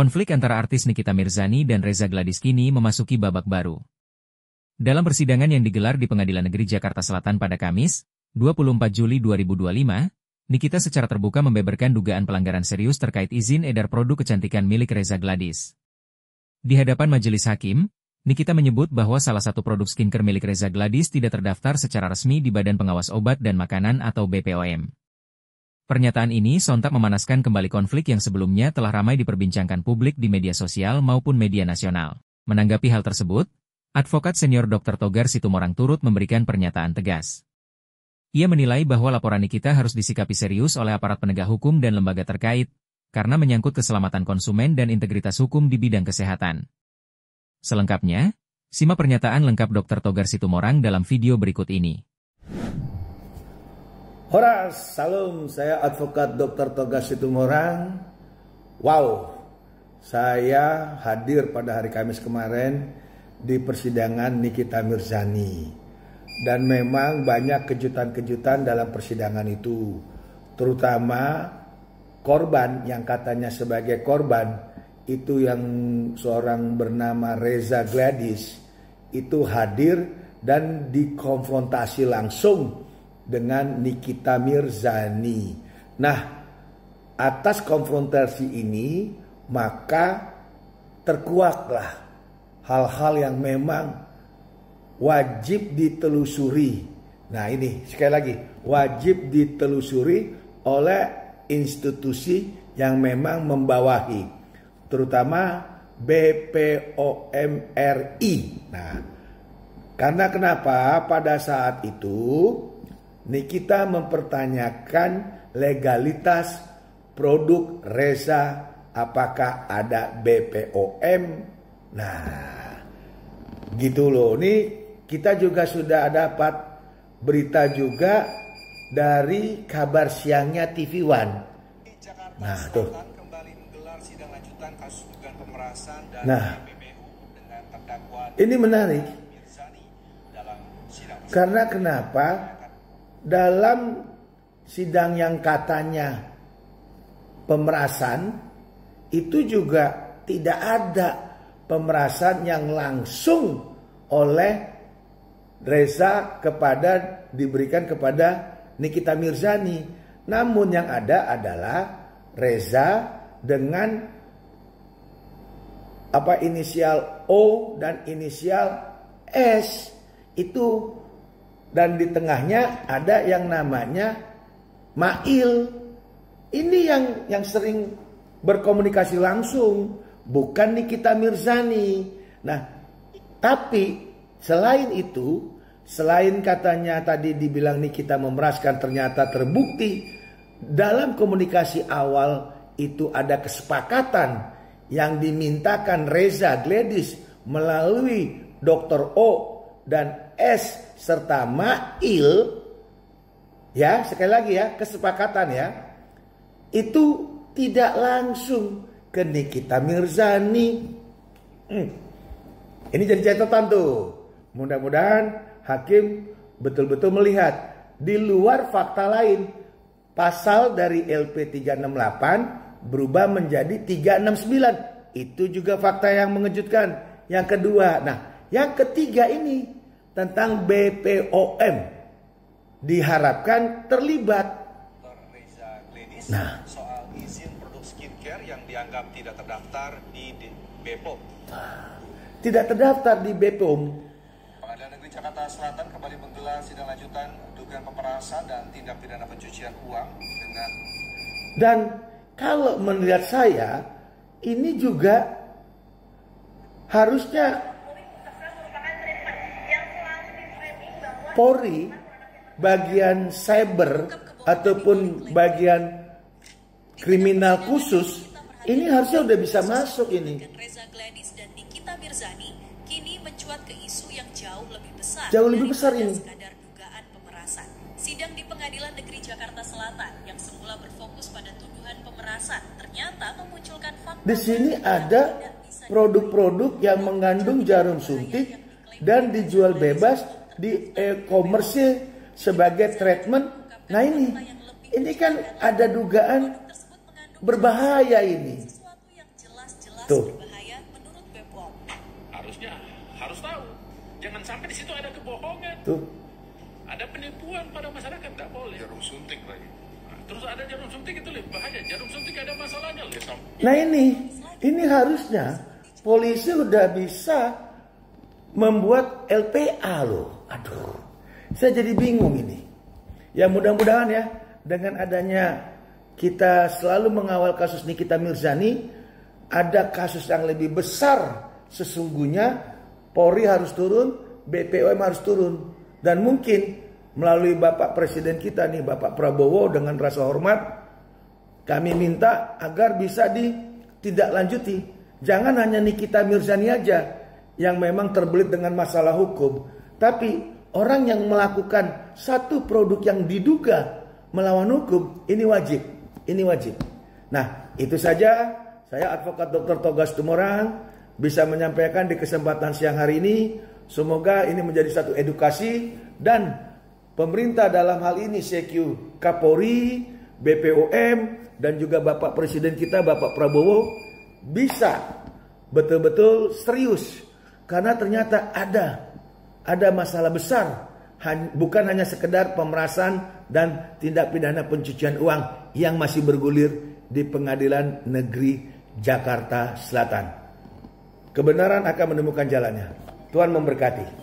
Konflik antara artis Nikita Mirzani dan Reza Gladys kini memasuki babak baru. Dalam persidangan yang digelar di Pengadilan Negeri Jakarta Selatan pada Kamis, 24 Juli 2025, Nikita secara terbuka membeberkan dugaan pelanggaran serius terkait izin edar produk kecantikan milik Reza Gladys. Di hadapan majelis hakim, Nikita menyebut bahwa salah satu produk skincare milik Reza Gladys tidak terdaftar secara resmi di Badan Pengawas Obat dan Makanan atau BPOM. Pernyataan ini sontak memanaskan kembali konflik yang sebelumnya telah ramai diperbincangkan publik di media sosial maupun media nasional. Menanggapi hal tersebut, Advokat Senior Dr. Togar Situmorang turut memberikan pernyataan tegas. Ia menilai bahwa laporan Nikita harus disikapi serius oleh aparat penegak hukum dan lembaga terkait, karena menyangkut keselamatan konsumen dan integritas hukum di bidang kesehatan. Selengkapnya, simak pernyataan lengkap Dr. Togar Situmorang dalam video berikut ini. Horas, salam, saya Advokat Dr. Togar Situmorang. Wow, saya hadir pada hari Kamis kemarin di persidangan Nikita Mirzani. Dan memang banyak kejutan-kejutan dalam persidangan itu. Terutama korban yang katanya sebagai korban, itu yang seorang bernama Reza Gladys, itu hadir dan dikonfrontasi langsung dengan Nikita Mirzani. Nah, atas konfrontasi ini maka terkuaklah hal-hal yang memang wajib ditelusuri. Nah ini sekali lagi, wajib ditelusuri oleh institusi yang memang membawahi, terutama BPOM RI. Nah, karena kenapa pada saat itu Nikita mempertanyakan legalitas produk Reza, apakah ada BPOM. Nah, gitu loh. Ini kita juga sudah dapat berita juga dari Kabar Siangnya TV One. Nah, tuh. Nah, ini menarik. Karena kenapa? Dalam sidang yang katanya pemerasan, itu juga tidak ada pemerasan yang langsung oleh Reza diberikan kepada Nikita Mirzani. Namun yang ada adalah Reza dengan inisial O dan inisial S itu, dan di tengahnya ada yang namanya Mail. Ini yang sering berkomunikasi langsung, bukan Nikita Mirzani. Nah, tapi selain itu, selain katanya tadi dibilang Nikita memeraskan, ternyata terbukti dalam komunikasi awal itu ada kesepakatan yang dimintakan Reza Gladys melalui Dr. O dan S serta Mail. Ya, sekali lagi ya, kesepakatan ya. Itu tidak langsung ke Nikita Mirzani. Ini jadi catatan tuh. Mudah-mudahan hakim betul-betul melihat di luar fakta lain. Pasal dari LP 368 berubah menjadi 369. Itu juga fakta yang mengejutkan. Yang kedua, nah, yang ketiga ini tentang BPOM diharapkan terlibat. Nah, soal izin produk skincare yang dianggap tidak terdaftar di BPOM. Tidak terdaftar di BPOM. Pengadilan Negeri Jakarta Selatan kembali menggelar sidang lanjutan dugaan pemerasan dan tindak pidana pencucian uang dengan. Dan kalau melihat saya, ini juga harusnya Polri bagian cyber ataupun bagian kriminal khusus ini harusnya udah bisa masuk ini. Reza Gladys dan Nikita Mirzani kini mencuat ke isu yang jauh lebih besar. Jauh lebih besar ini. Sekadar dugaan pemerasan. Sidang di Pengadilan Negeri Jakarta Selatan yang semula berfokus pada tuduhan pemerasan ternyata memunculkan fakta. Di sini ada produk-produk yang mengandung jarum suntik dan dijual bebas di e-commerce sebagai treatment. Nah ini kan ada dugaan berbahaya ini. Tuh. berbahaya menurut BPOM. Harusnya harus tahu. Jangan sampai di situ ada kebohongan. Tuh. Ada penipuan pada masyarakat, nggak boleh. Jarum suntik lagi. Terus ada jarum suntik itu lebih bahaya. Jarum suntik ada masalahnya loh. Nah ini harusnya polisi udah bisa membuat LPA loh. Aduh, saya jadi bingung ini. Ya mudah-mudahan ya dengan adanya kita selalu mengawal kasus Nikita Mirzani, ada kasus yang lebih besar sesungguhnya, Polri harus turun, BPOM harus turun. Dan mungkin melalui Bapak Presiden kita nih, Bapak Prabowo, dengan rasa hormat, kami minta agar bisa ditindaklanjuti. Jangan hanya Nikita Mirzani aja yang memang terbelit dengan masalah hukum. Tapi orang yang melakukan satu produk yang diduga melawan hukum, ini wajib. Ini wajib. Nah, itu saja saya Advokat Dr. Togas Tumorang bisa menyampaikan di kesempatan siang hari ini. Semoga ini menjadi satu edukasi dan pemerintah dalam hal ini CQ Kapolri, BPOM dan juga Bapak Presiden kita Bapak Prabowo bisa betul-betul serius karena ternyata ada masalah besar, bukan hanya sekedar pemerasan dan tindak pidana pencucian uang yang masih bergulir di Pengadilan Negeri Jakarta Selatan. Kebenaran akan menemukan jalannya. Tuhan memberkati.